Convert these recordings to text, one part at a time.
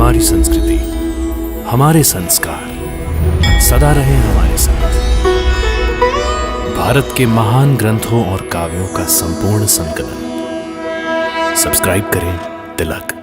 हमारी संस्कृति, हमारे संस्कार सदा रहे हमारे साथ। भारत के महान ग्रंथों और काव्यों का संपूर्ण संकलन। सब्सक्राइब करें तिलक।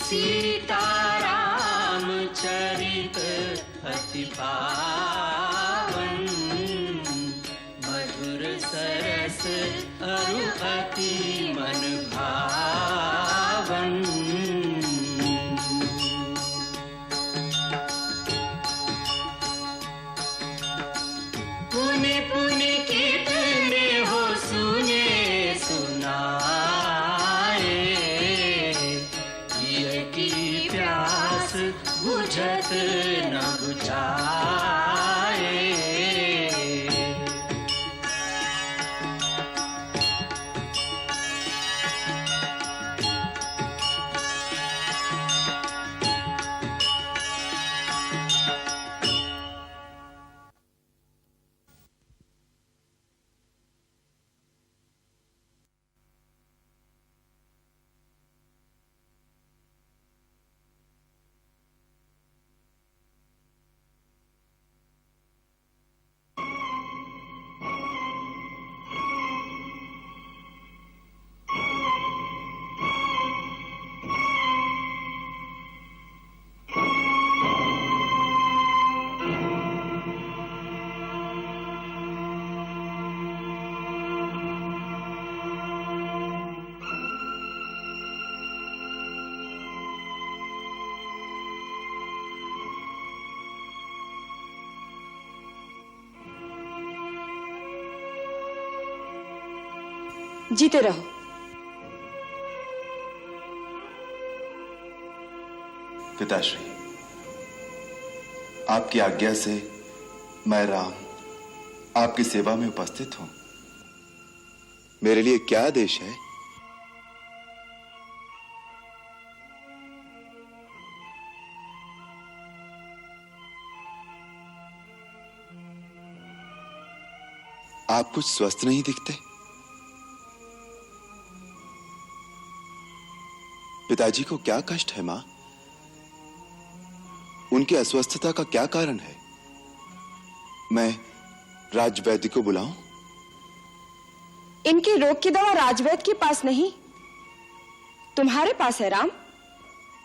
सीताराम चरित अति पावन, मधुर सरस अरु अति मन भावन। पुनि पुनि कितने हो सुने सुनाए, की प्यास बुझत न बुझाए। जीते रहो। पिताश्री, आपकी आज्ञा से मैं राम आपकी सेवा में उपस्थित हूं। मेरे लिए क्या आदेश है? आप कुछ स्वस्थ नहीं दिखते। पिताजी को क्या कष्ट है मां? उनकी अस्वस्थता का क्या कारण है? मैं राजवैद्य को बुलाऊं? इनके रोग की दवा राजवैद्य के पास नहीं, तुम्हारे पास है राम।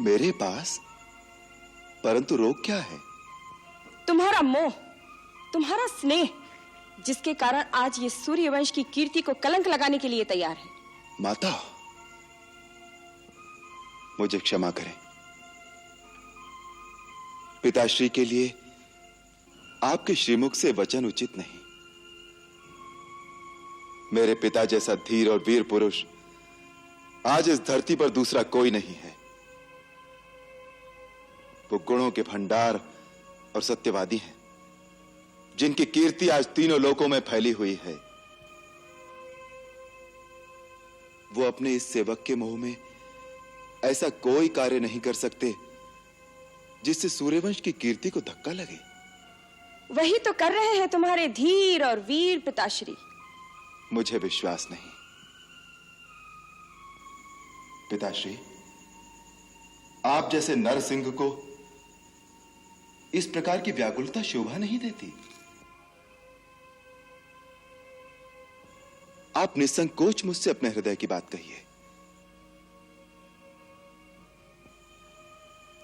मेरे पास? परंतु रोग क्या है? तुम्हारा मोह, तुम्हारा स्नेह, जिसके कारण आज ये सूर्यवंश की कीर्ति को कलंक लगाने के लिए तैयार है। माता, मुझे क्षमा करें। पिताश्री के लिए आपके श्रीमुख से वचन उचित नहीं। मेरे पिता जैसा धीर और वीर पुरुष आज इस धरती पर दूसरा कोई नहीं है। वो गुणों के भंडार और सत्यवादी हैं, जिनकी कीर्ति आज तीनों लोकों में फैली हुई है। वो अपने इस सेवक के मोह में ऐसा कोई कार्य नहीं कर सकते जिससे सूर्यवंश की कीर्ति को धक्का लगे। वही तो कर रहे हैं तुम्हारे धीर और वीर पिताश्री। मुझे विश्वास नहीं। पिताश्री, आप जैसे नरसिंह को इस प्रकार की व्याकुलता शोभा नहीं देती। आप निसंकोच मुझसे अपने हृदय की बात कहिए।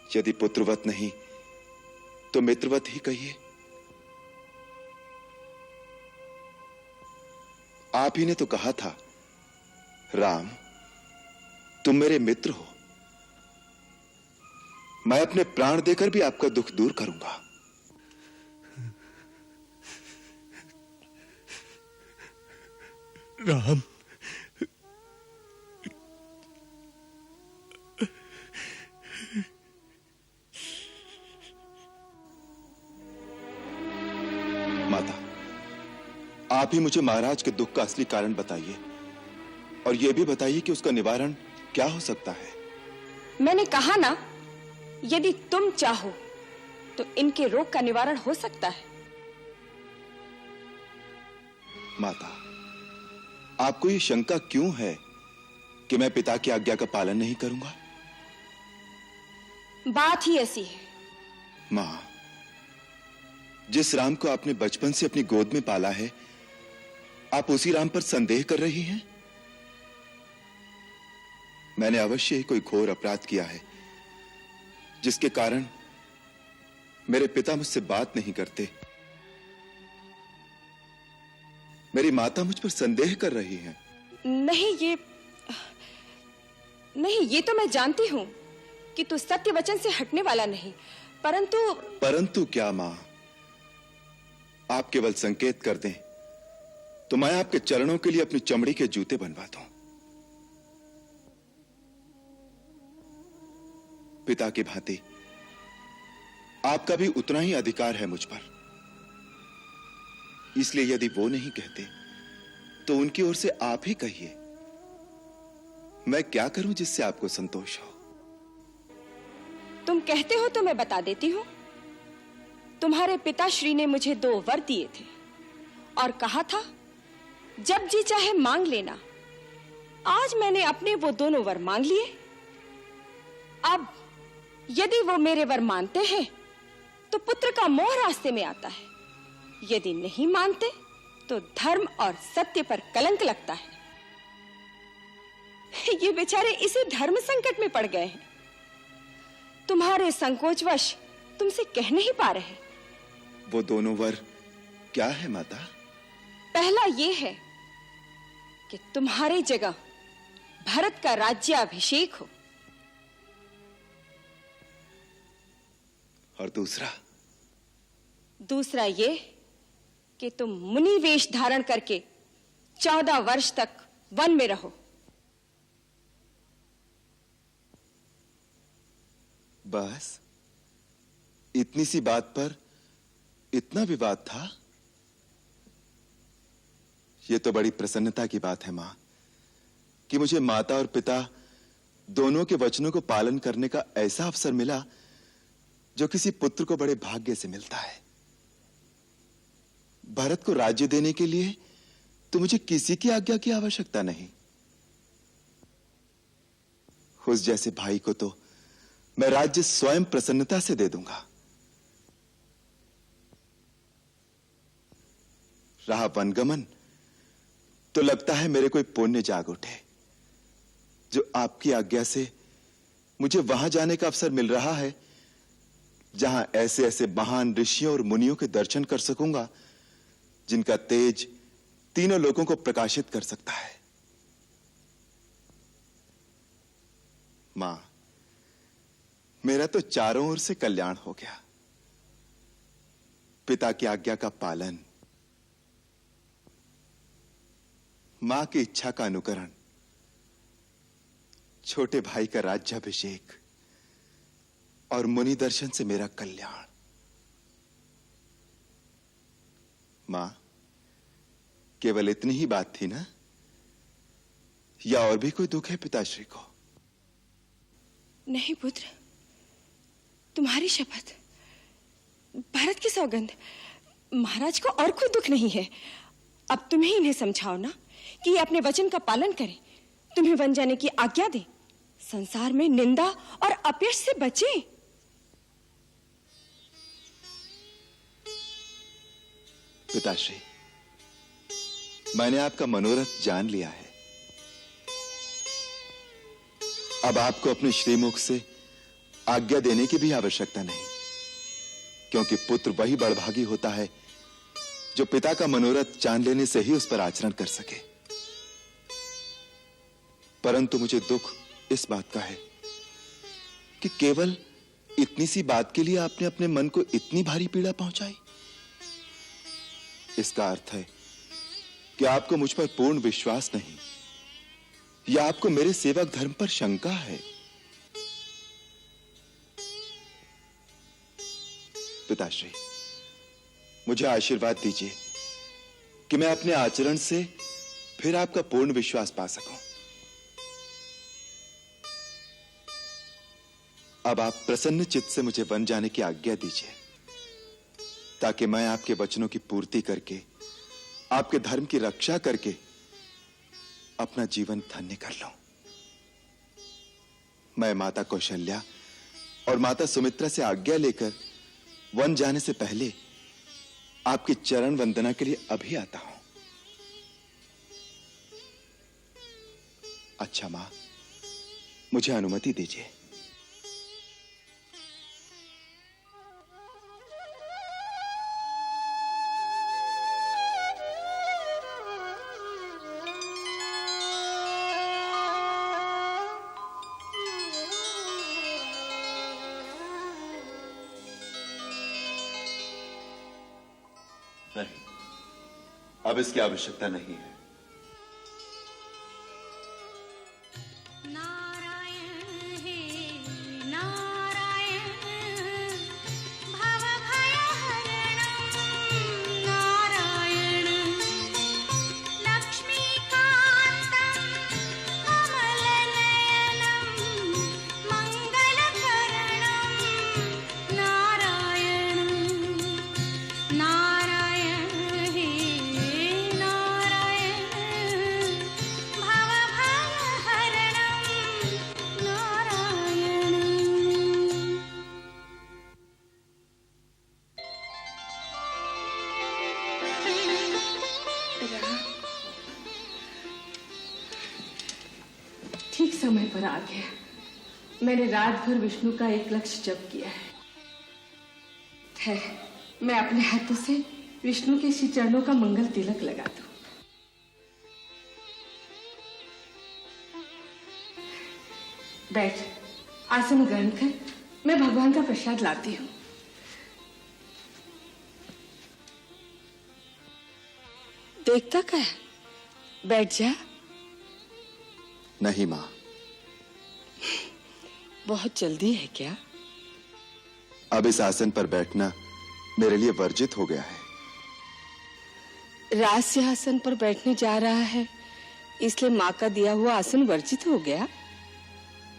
यदि पुत्रवत नहीं तो मित्रवत ही कहिए। आप ही ने तो कहा था, राम तुम मेरे मित्र हो, मैं अपने प्राण देकर भी आपका दुख दूर करूंगा। राम, आप ही मुझे महाराज के दुख का असली कारण बताइए और यह भी बताइए कि उसका निवारण क्या हो सकता है। मैंने कहा ना, यदि तुम चाहो तो इनके रोग का निवारण हो सकता है। माता, आपको ये शंका क्यों है कि मैं पिता की आज्ञा का पालन नहीं करूंगा? बात ही ऐसी है। मां, जिस राम को आपने बचपन से अपनी गोद में पाला है, आप उसी राम पर संदेह कर रही हैं? मैंने अवश्य ही कोई घोर अपराध किया है जिसके कारण मेरे पिता मुझसे बात नहीं करते। मेरी माता मुझ पर संदेह कर रही हैं। नहीं, ये तो मैं जानती हूं कि तू सत्य वचन से हटने वाला नहीं, परंतु क्या मां? आप केवल संकेत कर दें तो मैं आपके चरणों के लिए अपनी चमड़ी के जूते बनवा दूं। पिता की भांति आपका भी उतना ही अधिकार है मुझ पर, इसलिए यदि वो नहीं कहते तो उनकी ओर से आप ही कहिए। मैं क्या करूं जिससे आपको संतोष हो? तुम कहते हो तो मैं बता देती हूं। तुम्हारे पिताश्री ने मुझे 2 वर दिए थे और कहा था जब जी चाहे मांग लेना। आज मैंने अपने वो दोनों वर मांग लिए। अब यदि वो मेरे वर मानते हैं तो पुत्र का मोह रास्ते में आता है, यदि नहीं मानते तो धर्म और सत्य पर कलंक लगता है। ये बेचारे इसी धर्म संकट में पड़ गए हैं। तुम्हारे संकोचवश तुमसे कह नहीं पा रहे। वो दोनों वर क्या है माता? पहला ये है कि तुम्हारी जगह भरत का राज्याभिषेक हो, और दूसरा ये कि तुम मुनि वेश धारण करके 14 वर्ष तक वन में रहो। बस इतनी सी बात पर इतना विवाद था? यह तो बड़ी प्रसन्नता की बात है मां कि मुझे माता और पिता दोनों के वचनों को पालन करने का ऐसा अवसर मिला जो किसी पुत्र को बड़े भाग्य से मिलता है। भरत को राज्य देने के लिए तो मुझे किसी की आज्ञा की आवश्यकता नहीं। उस जैसे भाई को तो मैं राज्य स्वयं प्रसन्नता से दे दूंगा। रहा वनगमन, तो लगता है मेरे कोई पुण्य जाग उठे जो आपकी आज्ञा से मुझे वहां जाने का अवसर मिल रहा है जहां ऐसे ऐसे महान ऋषियों और मुनियों के दर्शन कर सकूंगा जिनका तेज तीनों लोगों को प्रकाशित कर सकता है। मां, मेरा तो चारों ओर से कल्याण हो गया। पिता की आज्ञा का पालन, मां की इच्छा का अनुकरण, छोटे भाई का राज्याभिषेक और मुनि दर्शन से मेरा कल्याण। मां, केवल इतनी ही बात थी ना, या और भी कोई दुख है पिताश्री को? नहीं पुत्र, तुम्हारी शपथ, भरत की सौगंध, महाराज को और कोई दुख नहीं है। अब तुम ही इन्हें समझाओ ना कि ये अपने वचन का पालन करें, तुम्हें वन जाने की आज्ञा दे, संसार में निंदा और अपयश से बचे। पिताश्री, मैंने आपका मनोरथ जान लिया है। अब आपको अपने श्रीमुख से आज्ञा देने की भी आवश्यकता नहीं, क्योंकि पुत्र वही बड़भागी होता है जो पिता का मनोरथ जान लेने से ही उस पर आचरण कर सके। परंतु मुझे दुख इस बात का है कि केवल इतनी सी बात के लिए आपने अपने मन को इतनी भारी पीड़ा पहुंचाई। इसका अर्थ है कि आपको मुझ पर पूर्ण विश्वास नहीं, या आपको मेरे सेवक धर्म पर शंका है। पिताश्री, मुझे आशीर्वाद दीजिए कि मैं अपने आचरण से फिर आपका पूर्ण विश्वास पा सकूं। अब आप प्रसन्न चित्त से मुझे वन जाने की आज्ञा दीजिए, ताकि मैं आपके वचनों की पूर्ति करके, आपके धर्म की रक्षा करके अपना जीवन धन्य कर लूं। मैं माता कौशल्या और माता सुमित्रा से आज्ञा लेकर वन जाने से पहले आपकी चरण वंदना के लिए अभी आता हूं। अच्छा मां, मुझे अनुमति दीजिए। नहीं, अब इसकी आवश्यकता नहीं है। नारायण हे नारायण भवभयहरणं नारायण लक्ष्मीकान्तं कमलनयनं मङ्गलकरणं नारायण नारायण हे नारायण भवभयहरणं नारायण। ठीक समय पर आ गया। मैंने रात भर विष्णु का एक लक्ष्य जप किया है। मैं अपने हाथों से विष्णु के श्री चरणों का मंगल तिलक लगा दूं। बैठ, आसन ग्रहण कर। मैं भगवान का प्रसाद लाती हूँ। देखता क्या है? बैठ जा। नहीं मां, बहुत जल्दी है क्या? अब इस आसन पर बैठना मेरे लिए वर्जित हो गया है। राज सिंहासन पर बैठने जा रहा है, इसलिए माँ का दिया हुआ आसन वर्जित हो गया।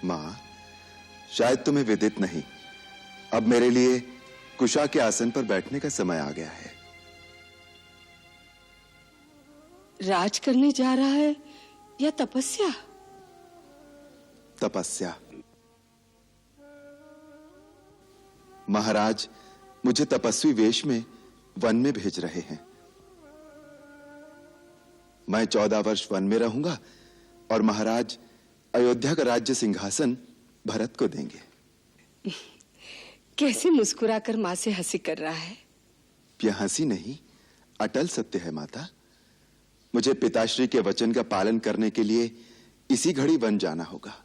मां, शायद तुम्हें विदित नहीं, अब मेरे लिए कुशा के आसन पर बैठने का समय आ गया है। राज करने जा रहा है या तपस्या? तपस्या। महाराज मुझे तपस्वी वेश में वन में भेज रहे हैं। मैं 14 वर्ष वन में रहूंगा और महाराज अयोध्या का राज्य सिंहासन भरत को देंगे। कैसे मुस्कुराकर माँ से हंसी कर रहा है? यह हंसी नहीं, अटल सत्य है माता। मुझे पिताश्री के वचन का पालन करने के लिए इसी घड़ी वन जाना होगा।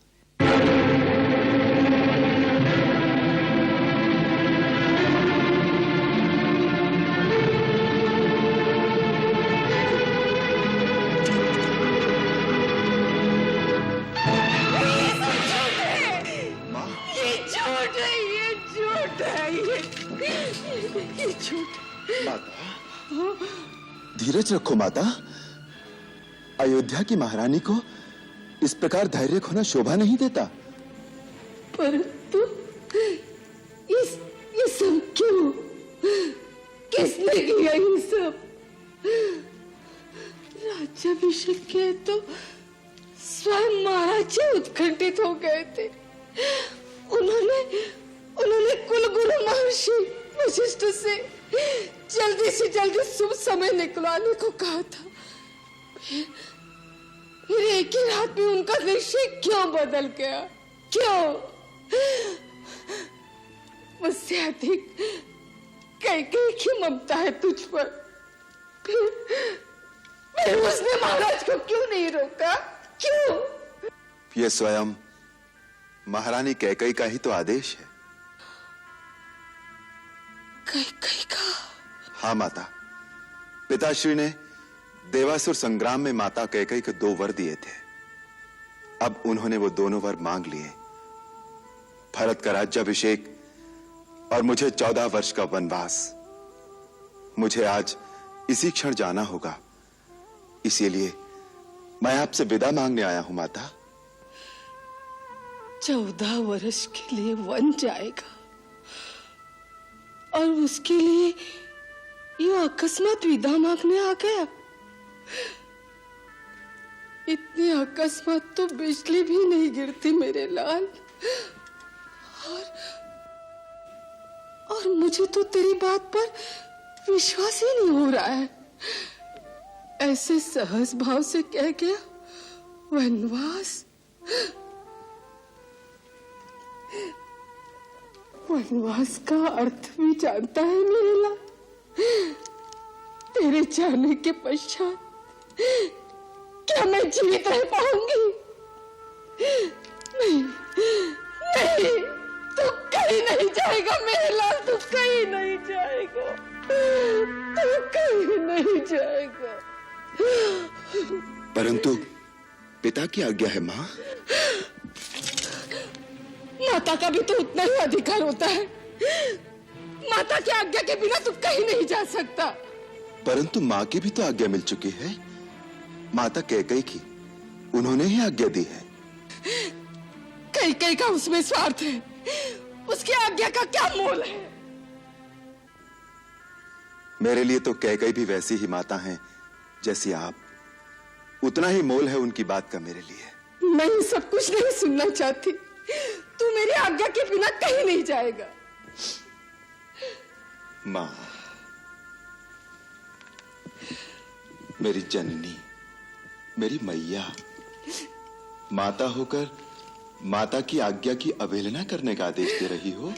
माता, धीरज रखो माता। अयोध्या की महारानी को इस प्रकार धैर्य खोना शोभा नहीं देता। परंतु ये सब क्यों? किसने किया ये सब? राज्याभिषेक के तो स्वयं महाराज जी उत्कंठित हो गए थे। उन्होंने कुलगुरु महर्षि वशिष्ठ से जल्दी से जल्दी शुभ समय निकलवाने को कहा था। फिर एक ही रात में उनका निश्चय क्यों बदल गया? क्यों? मुझसे अधिक कैकेयी की ममता है तुझ पर। फिर उसने महाराज को क्यों नहीं रोका? क्यों? ये स्वयं महारानी कैकेयी का ही तो आदेश है। कैकेयी का? हाँ माता, पिताश्री ने देवासुर संग्राम में माता कैकेयी को 2 वर दिए थे। अब उन्होंने वो दोनों वर मांग लिए, भरत का राज्याभिषेक और मुझे 14 वर्ष का वनवास। मुझे आज इसी क्षण जाना होगा इसीलिए मैं आपसे विदा मांगने आया हूं माता। 14 वर्ष के लिए वन जाएगा और उसके लिए ये अकस्मात विदा मांगने आ गया। इतनी अकस्मात तो बिजली भी नहीं गिरती मेरे लाल। और मुझे तो तेरी बात पर विश्वास ही नहीं हो रहा है। ऐसे सहज भाव से कह गया वनवास। वनवास का अर्थ भी जानता है मेरे लाल। तेरे जाने के पश्चात क्या मैं जीवित रह पाऊंगी? नहीं नहीं, तू कहीं नहीं जाएगा मेरे लाल, तू कहीं नहीं जाएगा, तू कहीं नहीं जाएगा। परंतु पिता की आज्ञा है मां। माता का भी तो उतना ही अधिकार होता है। माता की आज्ञा के बिना तू कहीं नहीं जा सकता। परंतु मां की भी तो आज्ञा मिल चुकी है, माता कैकेयी की। उन्होंने ही आज्ञा दी है। कैकेयी का उसमें स्वार्थ है, उसकी आज्ञा का क्या मोल है? मेरे लिए तो कैकेयी भी वैसी ही माता हैं जैसी आप। उतना ही मोल है उनकी बात का मेरे लिए। मैं ये सब कुछ नहीं सुनना चाहती। तू मेरी आज्ञा के बिना कहीं नहीं जाएगा। मां, मेरी जननी, मेरी मैया, माता होकर माता की आज्ञा की अवहेलना करने का आदेश दे रही हो,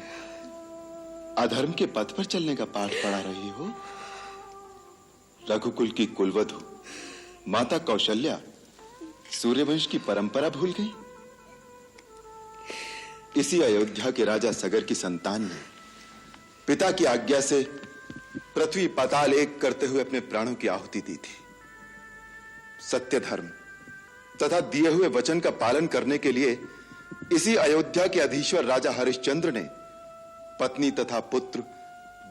अधर्म के पथ पर चलने का पाठ पढ़ा रही हो। रघुकुल की कुलवधु माता कौशल्या सूर्यवंश की परंपरा भूल गई। इसी अयोध्या के राजा सगर की संतान ने पिता की आज्ञा से पृथ्वी पाताल एक करते हुए अपने प्राणों की आहुति दी थी। सत्य धर्म तथा दिए हुए वचन का पालन करने के लिए इसी अयोध्या के अधीश्वर राजा हरिश्चंद्र ने पत्नी तथा पुत्र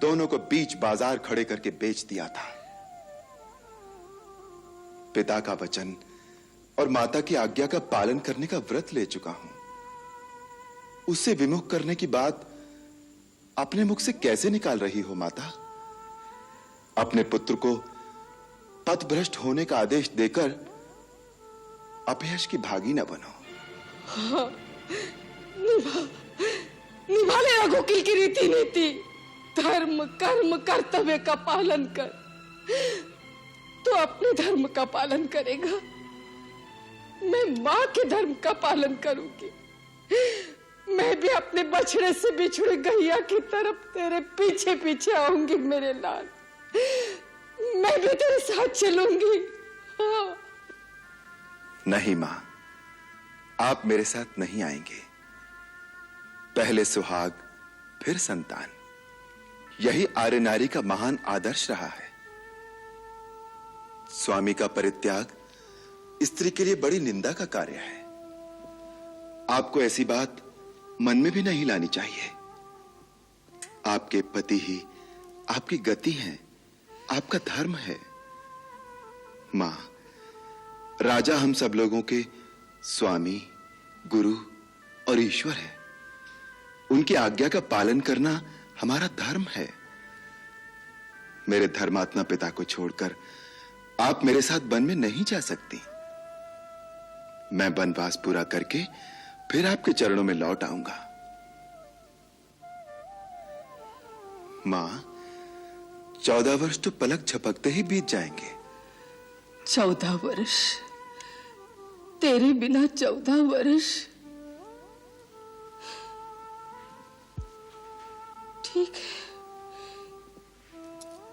दोनों को बीच बाजार खड़े करके बेच दिया था। पिता का वचन और माता की आज्ञा का पालन करने का व्रत ले चुका हूं। उससे विमुख करने की बात अपने मुख से कैसे निकाल रही हो माता? अपने पुत्र को पथभ्रष्ट होने का आदेश देकर अपयश की भागी न बनो। हाँ, निभा ले रघुकुल की रीति नीति। धर्म कर्म कर्तव्य का पालन कर। तो अपने धर्म का पालन करेगा, मैं मां के धर्म का पालन करूंगी। मैं भी अपने बछड़े से बिछड़े गैया की तरफ तेरे पीछे पीछे आऊंगी मेरे लाल। मैं भी तेरे साथ चलूंगी। हाँ। नहीं मां, आप मेरे साथ नहीं आएंगे। पहले सुहाग फिर संतान, यही आर्य नारी का महान आदर्श रहा है। स्वामी का परित्याग स्त्री के लिए बड़ी निंदा का कार्य है। आपको ऐसी बात मन में भी नहीं लानी चाहिए। आपके पति ही आपकी गति हैं, आपका धर्म है। मां, राजा हम सब लोगों के स्वामी, गुरु और ईश्वर है। उनकी आज्ञा का पालन करना हमारा धर्म है। मेरे धर्मात्मा पिता को छोड़कर आप मेरे साथ वन में नहीं जा सकती। मैं वनवास पूरा करके फिर आपके चरणों में लौट आऊंगा। मां, 14 वर्ष तो पलक झपकते ही बीत जाएंगे। 14 वर्ष? तेरे बिना 14 वर्ष? ठीक है,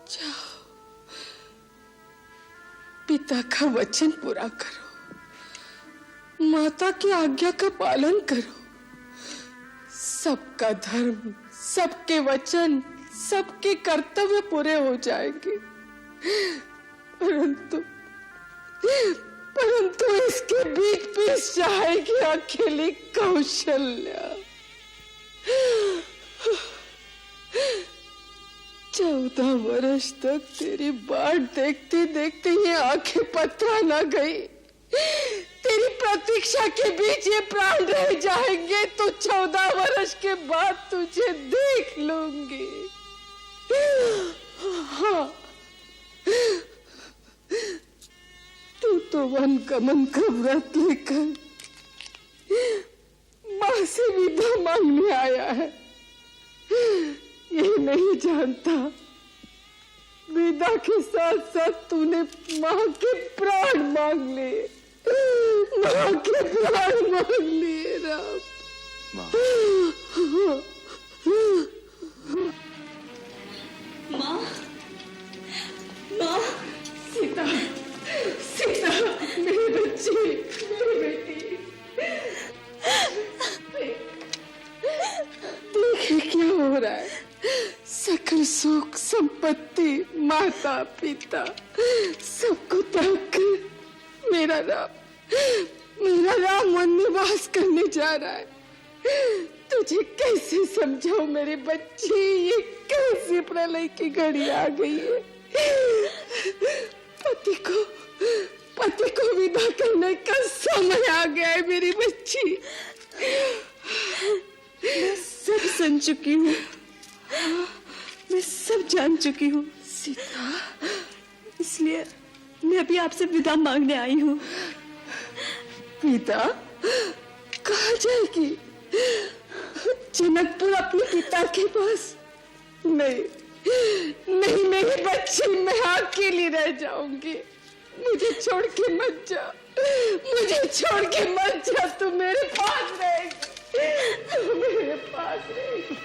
जाओ, पिता का वचन पूरा करो, माता की आज्ञा का पालन करो। सबका धर्म, सबके वचन, सबके कर्तव्य पूरे हो जाएंगे। परंतु इसके बीच पीस जाएगी अकेली कौशल्या। 14 वर्ष तक तेरी बाट देखते देखते ये आंखें पथरा ना गई। तेरी प्रतीक्षा के बीच ये प्राण रह जाएंगे तो 14 वर्ष के बाद तुझे देख लूंगी। हाँ, तू तो वन गमन का व्रत लेकर मां से विदा मांगने आया है। ये नहीं जानता विदा के साथ साथ तूने मां के प्राण मांग लिए। मां के प्राण मांग लिए राम। माँ, माँ, माँ, सीता, सीता, मेरी बच्ची, मेरी बेटी। देखे क्या हो रहा है। सकल सुख संपत्ति माता पिता सबको त्याग कर मेरा राम वन निवास करने जा रहा है। तुझे कैसे समझाऊं मेरी बच्ची, ये कैसी प्रलय की घड़ी आ गई है। पति को विदा करने का समय आ गया है मेरी बच्ची। मैं सब सुन चुकी हूँ, मैं सब जान चुकी हूँ सीता, इसलिए मैं अभी आपसे विदा मांगने आई हूँ। पिता कहाँ जाएगी? जनकपुर अपने पिता के पास? नहीं नहीं मेरी बच्ची, मैं अकेली रह जाऊंगी। मुझे छोड़ के मत जा, मुझे छोड़ के मत जा। तू मेरे पास रहेगी, तू मेरे पास रहेगी।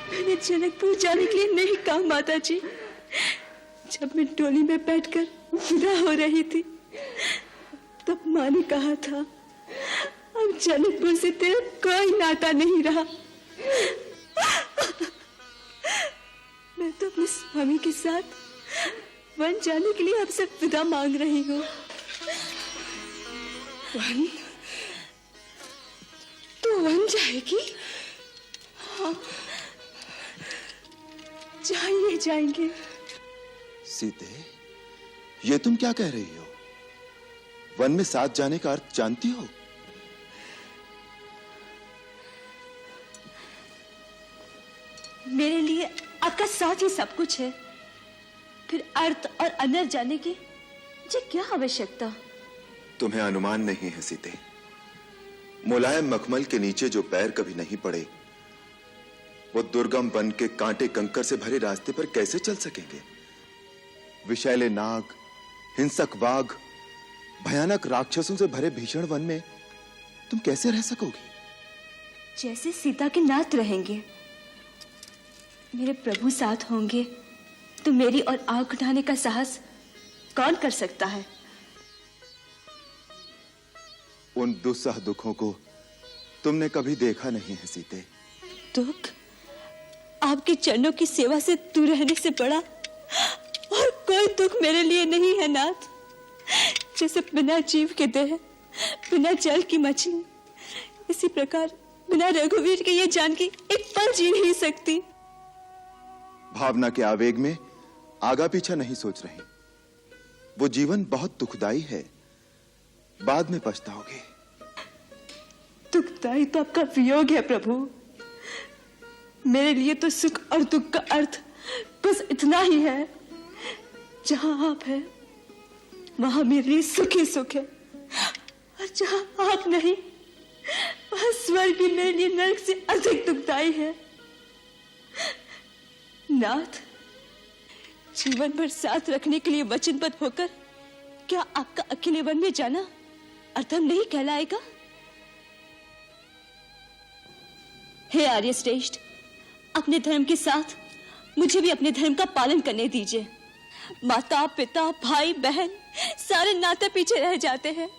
मैंने जनकपुर जाने के लिए नहीं कहा माता जी। जब मैं डोली में बैठकर विदा हो रही थी तब माँ ने कहा था अब जनकपुर से तेरा कोई नाता नहीं रहा। मैं तो अपने स्वामी के साथ वन जाने के लिए आपसे विदा मांग रही हूँ। वन? तू वन जाएगी? हाँ, जाइए जाएंगे। सीते, ये तुम क्या कह रही हो? वन में साथ जाने का अर्थ जानती हो? मेरे लिए आपका साथ ही सब कुछ है, फिर अर्थ और अनर्थ जाने की मुझे क्या आवश्यकता? तुम्हें अनुमान नहीं है सीते। मुलायम मखमल के नीचे जो पैर कभी नहीं पड़े वो दुर्गम वन के कांटे कंकर से भरे रास्ते पर कैसे चल सकेंगे? विषैले नाग, हिंसक बाघ, भयानक राक्षसों से भरे भीषण वन में तुम कैसे रह सकोगी? जैसे सीता के नाथ रहेंगे, मेरे प्रभु साथ होंगे तो मेरी और आंख उठाने का साहस कौन कर सकता है? उन दुस्सह दुखों को तुमने कभी देखा नहीं है सीते। दुख आपके चरणों की सेवा से दूर रहने से बड़ा और कोई दुख मेरे लिए नहीं है नाथ। जैसे बिना जीव के देह, बिना जल की मछली, इसी प्रकार बिना रघुवीर के ये जानकी एक पल जी नहीं सकती। भावना के आवेग में आगा पीछा नहीं सोच रही। वो जीवन बहुत दुखदाई है, बाद में पछताओगे। दुखदाई तो आपका वियोग है प्रभु। मेरे लिए तो सुख और दुख का अर्थ बस इतना ही है, जहां आप हैं वहां मेरे लिए सुख ही सुख है, और जहां आप नहीं वहां स्वर्ग भी मेरे लिए नरक से अधिक दुखदाई है। नाथ, जीवन भर साथ रखने के लिए वचनबद्ध होकर क्या आपका अकेले वन में जाना अधर्म नहीं कहलाएगा? हे आर्य श्रेष्ठ, अपने धर्म के साथ मुझे भी अपने धर्म का पालन करने दीजिए। माता पिता भाई बहन सारे नाते पीछे रह जाते हैं,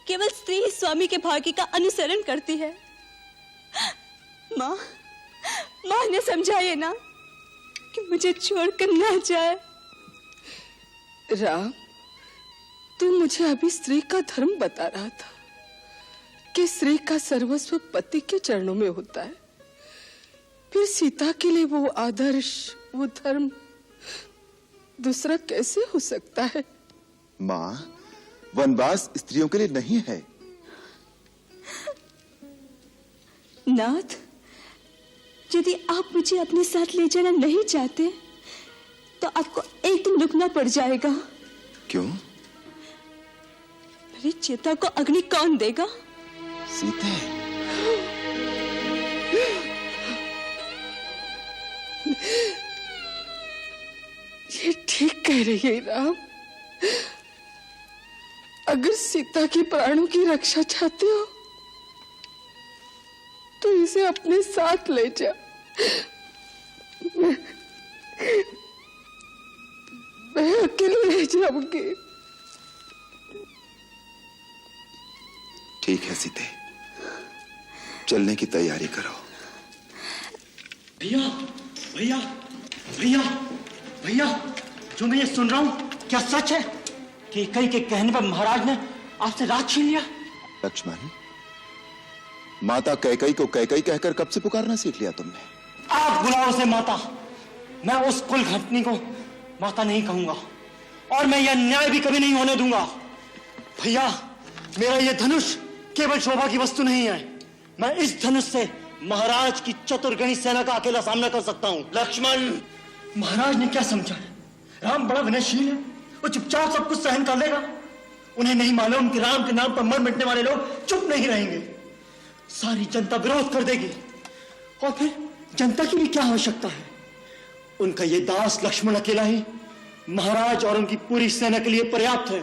केवल स्त्री ही स्वामी के भाग्य का अनुसरण करती है। माँ ने समझाइए ना कि मुझे छोड़कर ना जाए। राम, तू मुझे अभी स्त्री का धर्म बता रहा था कि स्त्री का सर्वस्व पति के चरणों में होता है। फिर सीता के लिए वो आदर्श, वो धर्म दूसरा कैसे हो सकता है? मां, वनवास स्त्रियों के लिए नहीं है। नाथ, यदि आप मुझे अपने साथ ले जाना नहीं चाहते तो आपको एक दिन रुकना पड़ जाएगा। क्यों? मेरी चिता को अग्नि कौन देगा? सीते, ये ठीक कह रही है राम। अगर सीता की प्राणों की रक्षा चाहते हो तो इसे अपने साथ ले जा। मैं अकेले रह जाऊंगी। ठीक है सीते, चलने की तैयारी करो। भैया भैया भैया भैया, जो मैं ये सुन रहा हूं क्या सच है कि कई के कहने पर महाराज ने आपसे राज छीन लिया? लक्ष्मण, माता कैकई को कैकई कहकर कब से पुकारना सीख लिया तुमने? आप बुलाओ उसे माता, मैं उस कुल घटनी को माता नहीं कहूंगा और मैं यह न्याय भी कभी नहीं होने दूंगा। भैया, मेरा यह धनुष केवल शोभा की वस्तु नहीं है, मैं इस धनुष से महाराज की चतुर्गणी सेना का अकेला सामना कर सकता हूं। लक्ष्मण, महाराज ने क्या समझा है? राम बड़ा विनयशील है, वो चुपचाप सब कुछ सहन कर लेगा। उन्हें नहीं मालूम कि राम के नाम पर मर मिटने वाले लोग चुप नहीं रहेंगे, सारी जनता विरोध कर देगी और फिर जनता की भी क्या आवश्यकता है? उनका ये दास लक्ष्मण अकेला ही महाराज और उनकी पूरी सेना के लिए पर्याप्त है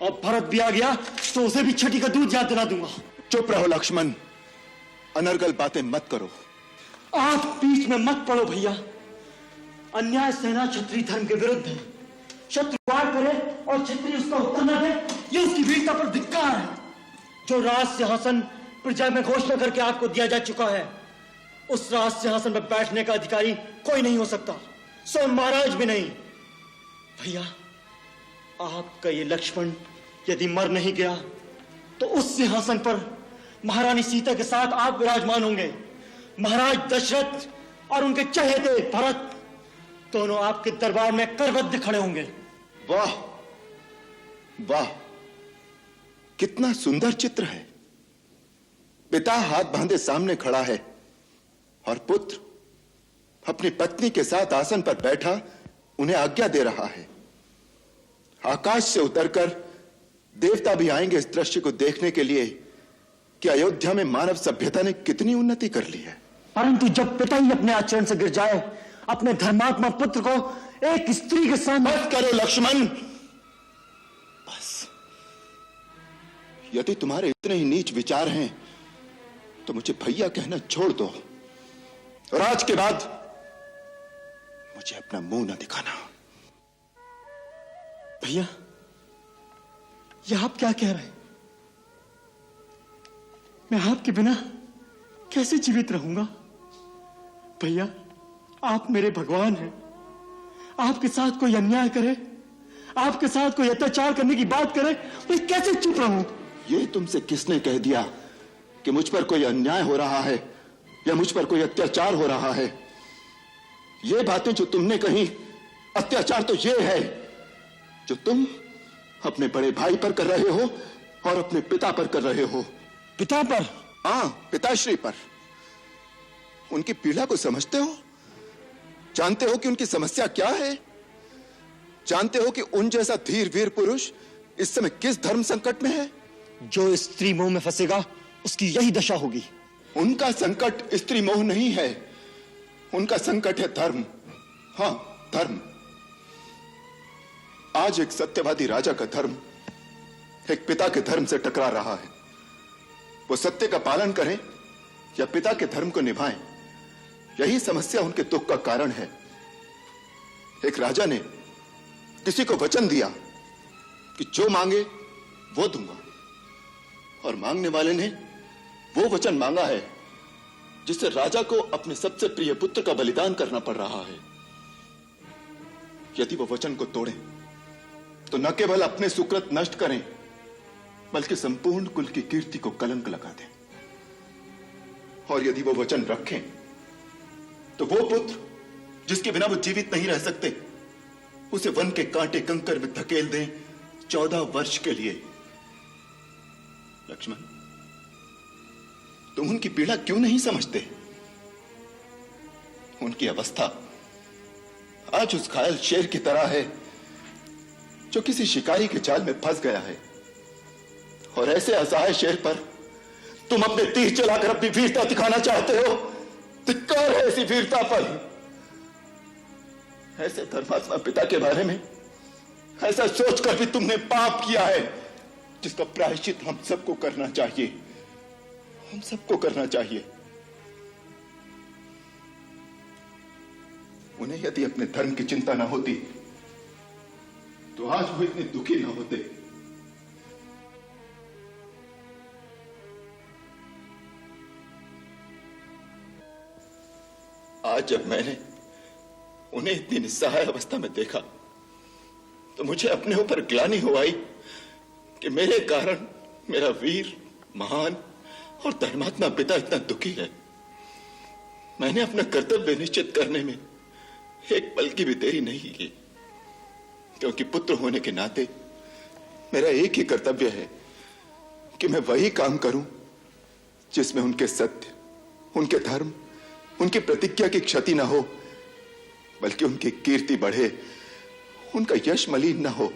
और भरत भी आ गया तो उसे भी छठी का दूध याद दिला दूंगा। चुप रहो लक्ष्मण, अनर्गल बातें मत करो। आप बीच में मत पड़ो भैया, अन्याय सेना क्षत्रिय धर्म के विरुद्ध है। शत्रु वार करे और क्षत्रिय उसका उत्तर न दे, ये उसकी वीरता पर धिक्कार है। जो राज सिंहासन प्रजा में घोषणा करके आपको दिया जा चुका है, उस राज सिंहासन पर बैठने का अधिकारी कोई नहीं हो सकता, स्वयं महाराज भी नहीं। भैया, आपका ये लक्ष्मण यदि मर नहीं गया तो उस सिंहासन पर महारानी सीता के साथ आप विराजमान होंगे। महाराज दशरथ और उनके चहेते भरत दोनों आपके दरबार में करबद्ध खड़े होंगे। वाह वाह, कितना सुंदर चित्र है। पिता हाथ बांधे सामने खड़ा है और पुत्र अपनी पत्नी के साथ आसन पर बैठा उन्हें आज्ञा दे रहा है। आकाश से उतरकर देवता भी आएंगे इस दृश्य को देखने के लिए कि अयोध्या में मानव सभ्यता ने कितनी उन्नति कर ली है। परंतु जब पिता ही अपने आचरण से गिर जाए, अपने धर्मात्मा पुत्र को एक स्त्री के सामने। बस करो लक्ष्मण, बस। यदि तुम्हारे इतने ही नीच विचार हैं तो मुझे भैया कहना छोड़ दो और आज के बाद मुझे अपना मुंह न दिखाना। भैया, यह आप क्या कह रहे हैं? मैं आपके बिना कैसे जीवित रहूंगा? भैया, आप मेरे भगवान हैं। आपके साथ कोई अन्याय करे, आपके साथ कोई अत्याचार करने की बात करे, मैं कैसे चुप रहूं? ये तुमसे किसने कह दिया कि मुझ पर कोई अन्याय हो रहा है या मुझ पर कोई अत्याचार हो रहा है? ये बातें जो तुमने कही, अत्याचार तो ये है जो तुम अपने बड़े भाई पर कर रहे हो और अपने पिता पर कर रहे हो। पिता पर? हाँ, पिताश्री पर। उनकी पीड़ा को समझते हो? जानते हो कि उनकी समस्या क्या है? जानते हो कि उन जैसा धीर वीर पुरुष इस समय किस धर्म संकट में है? जो स्त्री मोह में फंसेगा उसकी यही दशा होगी। उनका संकट स्त्री मोह नहीं है, उनका संकट है धर्म। हाँ, धर्म। आज एक सत्यवादी राजा का धर्म एक पिता के धर्म से टकरा रहा है। वो सत्य का पालन करें या पिता के धर्म को निभाएं, यही समस्या उनके दुख का कारण है। एक राजा ने किसी को वचन दिया कि जो मांगे वो दूंगा, और मांगने वाले ने वो वचन मांगा है जिससे राजा को अपने सबसे प्रिय पुत्र का बलिदान करना पड़ रहा है। यदि वो वचन को तोड़ें तो न केवल अपने सुकृत नष्ट करें बल्कि संपूर्ण कुल की कीर्ति को कलंक लगा दें, और यदि वो वचन रखें तो वो पुत्र जिसके बिना वो जीवित नहीं रह सकते, उसे वन के कांटे कंकर में धकेल दें 14 वर्ष के लिए। लक्ष्मण, तुम उनकी पीड़ा क्यों नहीं समझते? उनकी अवस्था आज उस घायल शेर की तरह है जो किसी शिकारी के जाल में फंस गया है, और ऐसे असहाय शेर पर तुम अपने तीर चलाकर अपनी वीरता दिखाना चाहते हो। धिक्कार है ऐसी वीरता पर। ऐसे धर्मात्मा पिता के बारे में ऐसा सोचकर भी तुमने पाप किया है, जिसका प्रायश्चित हम सबको करना चाहिए, हम सबको करना चाहिए। उन्हें यदि अपने धर्म की चिंता ना होती तो आज वो इतने दुखी ना होते। आज जब मैंने उन्हें इतनी निस्सहाय अवस्था में देखा तो मुझे अपने ऊपर ग्लानि हो आई कि मेरे कारण मेरा वीर, महान और धर्मात्मा पिता इतना दुखी है। मैंने अपना कर्तव्य निश्चित करने में एक पल की भी देरी नहीं की, क्योंकि पुत्र होने के नाते मेरा एक ही कर्तव्य है कि मैं वही काम करूं जिसमें उनके सत्य, उनके धर्म, उनकी प्रतिज्ञा की क्षति ना हो, बल्कि उनकी कीर्ति बढ़े, उनका यश मलिन ना हो।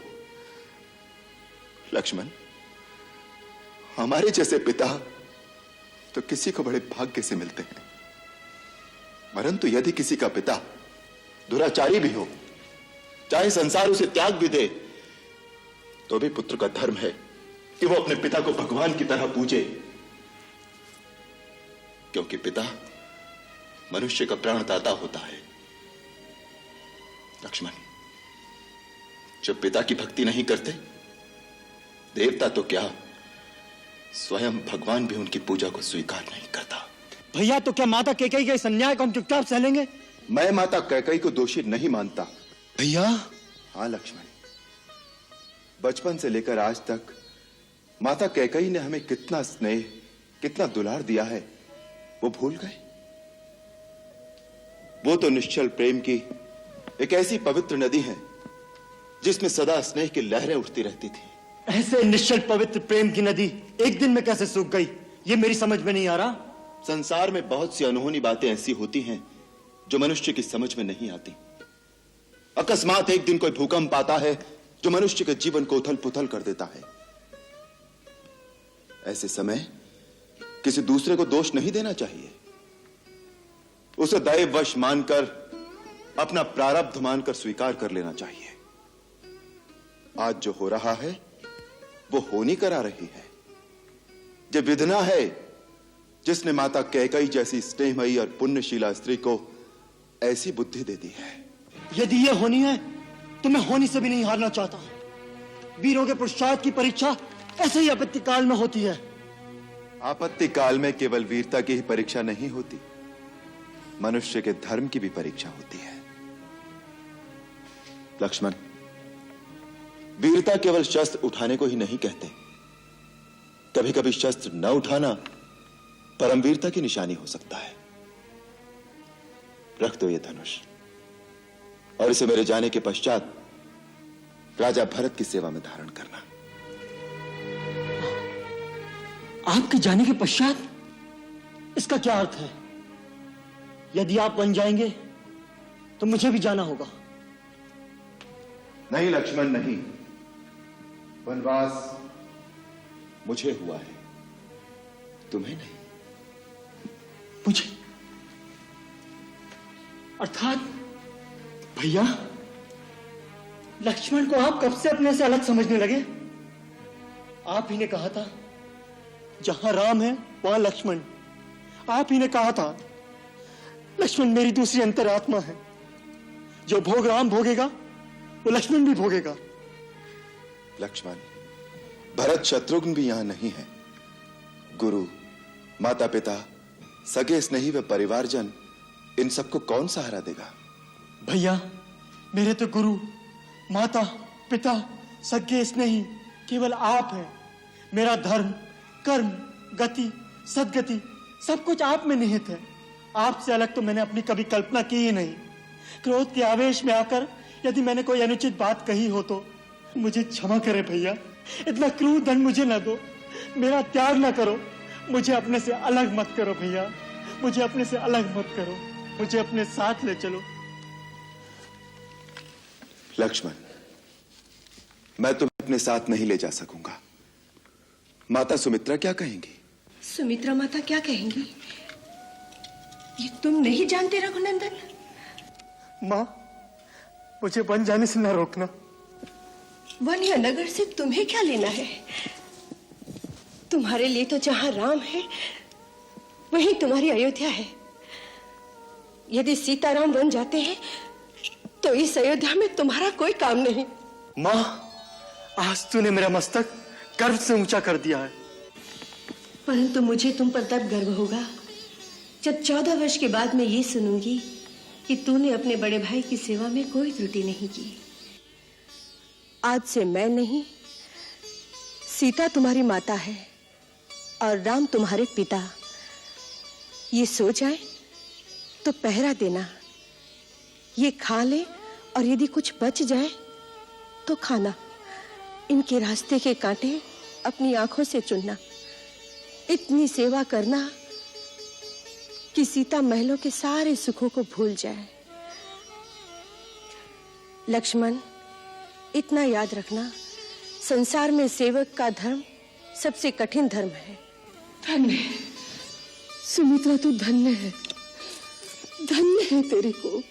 लक्ष्मण, हमारे जैसे पिता तो किसी को बड़े भाग्य से मिलते हैं, परंतु यदि किसी का पिता दुराचारी भी हो, चाहे संसार उसे त्याग भी दे, तो भी पुत्र का धर्म है कि वो अपने पिता को भगवान की तरह पूजे, क्योंकि पिता मनुष्य का प्राणदाता होता है। लक्ष्मण, जब पिता की भक्ति नहीं करते, देवता तो क्या, स्वयं भगवान भी उनकी पूजा को स्वीकार नहीं करता। भैया, तो क्या माता कैकेयी के इस अन्याय को हम चुपचाप सह लेंगे? मैं माता कैकेयी को दोषी नहीं मानता। भैया। हाँ लक्ष्मण, बचपन से लेकर आज तक माता कैकेयी ने हमें कितना स्नेह, कितना दुलार दिया है, वो भूल गए? वो तो निश्चल प्रेम की एक ऐसी पवित्र नदी है जिसमें सदा स्नेह की लहरें उठती रहती थी। ऐसे निश्चल पवित्र प्रेम की नदी एक दिन में कैसे सूख गई, ये मेरी समझ में नहीं आ रहा। संसार में बहुत सी अनहोनी बातें ऐसी होती हैं जो मनुष्य की समझ में नहीं आती। अकस्मात एक दिन कोई भूकंप आता है जो मनुष्य के जीवन को उथल पुथल कर देता है। ऐसे समय किसी दूसरे को दोष नहीं देना चाहिए, उसे दैववश मानकर, अपना प्रारब्ध मानकर स्वीकार कर लेना चाहिए। आज जो हो रहा है वो होनी करा रही है। जो विधना है जिसने माता कैकेयी जैसी स्नेहमयी और पुण्यशीला स्त्री को ऐसी बुद्धि दे दी है। यदि ये होनी है तो मैं होनी से भी नहीं हारना चाहता। वीरों के पुरुषार्थ की परीक्षा ऐसे ही आपत्ति काल में होती है। आपत्ति काल में केवल वीरता की ही परीक्षा नहीं होती, मनुष्य के धर्म की भी परीक्षा होती है। लक्ष्मण, वीरता केवल शस्त्र उठाने को ही नहीं कहते। कभी कभी शस्त्र न उठाना परमवीरता की निशानी हो सकता है। रख दो ये धनुष और इसे मेरे जाने के पश्चात राजा भरत की सेवा में धारण करना। आपके जाने के पश्चात? इसका क्या अर्थ है? यदि आप बन जाएंगे तो मुझे भी जाना होगा। नहीं लक्ष्मण, नहीं। वनवास मुझे हुआ है, तुम्हें नहीं। मुझे? अर्थात भैया, लक्ष्मण को आप कब से अपने से अलग समझने लगे? आप ही ने कहा था जहां राम है वहां लक्ष्मण। आप ही ने कहा था लक्ष्मण मेरी दूसरी अंतरात्मा है, जो भोग राम भोगेगा वो लक्ष्मण भी भोगेगा। लक्ष्मण, भरत शत्रुघ्न भी यहां नहीं है। गुरु, माता पिता, सगे स्नेही व परिवारजन, इन सबको कौन सहारा देगा? भैया, मेरे तो गुरु, माता, पिता, सगे स्नेही केवल आप हैं। मेरा धर्म, कर्म, गति, सदगति सब कुछ आप में निहित है। आपसे अलग तो मैंने अपनी कभी कल्पना की ही नहीं। क्रोध के आवेश में आकर यदि मैंने कोई अनुचित बात कही हो तो मुझे क्षमा करे भैया। इतना क्रूर दंड मुझे न दो, मेरा त्याग न करो, मुझे अपने से अलग मत करो भैया, मुझे अपने से अलग मत करो, मुझे अपने साथ ले चलो। लक्ष्मण, मैं तुम्हें अपने साथ नहीं ले जा सकूंगा। माता सुमित्रा क्या कहेंगी? सुमित्रा माता क्या कहेंगी ये तुम नहीं जानते रघुनंदन? माँ, मुझे वन जाने से न रोकना। वन या नगर से तुम्हें क्या लेना है? तुम्हारे लिए तो जहां राम है वहीं तुम्हारी अयोध्या है। यदि सीताराम वन जाते हैं तो इस अयोध्या में तुम्हारा कोई काम नहीं। माँ, आज तूने मेरा मस्तक गर्व से ऊंचा कर दिया है। परंतु मुझे तुम पर तब गर्व होगा जब 14 वर्ष के बाद मैं ये सुनूंगी कि तूने अपने बड़े भाई की सेवा में कोई त्रुटि नहीं की। आज से मैं नहीं, सीता तुम्हारी माता है और राम तुम्हारे पिता। ये सो जाए तो पहरा देना, ये खा ले और यदि कुछ बच जाए तो खाना। इनके रास्ते के कांटे अपनी आंखों से चुनना। इतनी सेवा करना कि सीता महलों के सारे सुखों को भूल जाए। लक्ष्मण, इतना याद रखना, संसार में सेवक का धर्म सबसे कठिन धर्म है। धन्य है सुमित्रा, तू धन्य है, धन्य है तेरी को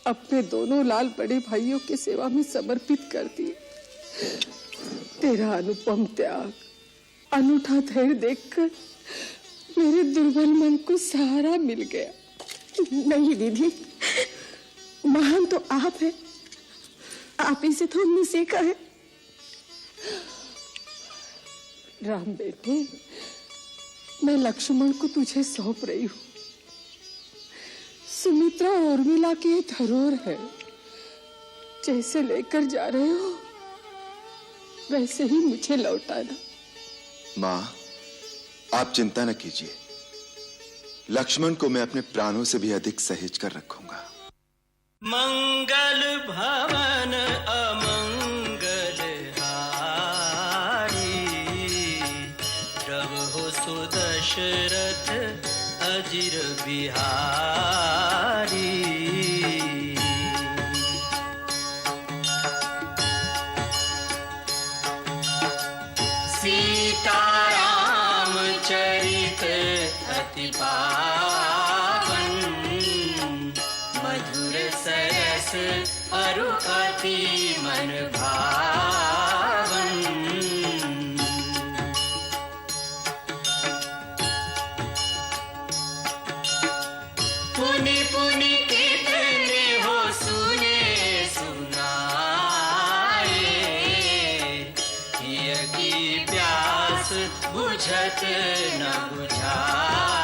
अपने दोनों लाल बड़े भाइयों की सेवा में समर्पित कर दी। तेरा अनुपम त्याग, अनूठा धैर्य देखकर मेरे दुर्बल मन को सहारा मिल गया। नहीं दीदी, महान तो आप है, आप ही से तो हमने सीखा है। राम बेटे, मैं लक्ष्मण को तुझे सौंप रही हूं। सुमित्रा और उर्मिला की ये धरोहर है, जैसे लेकर जा रहे हो वैसे ही मुझे लौटाना। मां, आप चिंता न कीजिए, लक्ष्मण को मैं अपने प्राणों से भी अधिक सहेज कर रखूंगा। मंगल भवन अमंगल हारी, प्रभु सुदशरथ अजिर बिहारी। सीताराम चरित अति पावन, मधुर सरस अरु अति मन भावन। पुनि पुनि कितने हो सुने सुनाए, हिय की प्यास बुझत न बुझाए।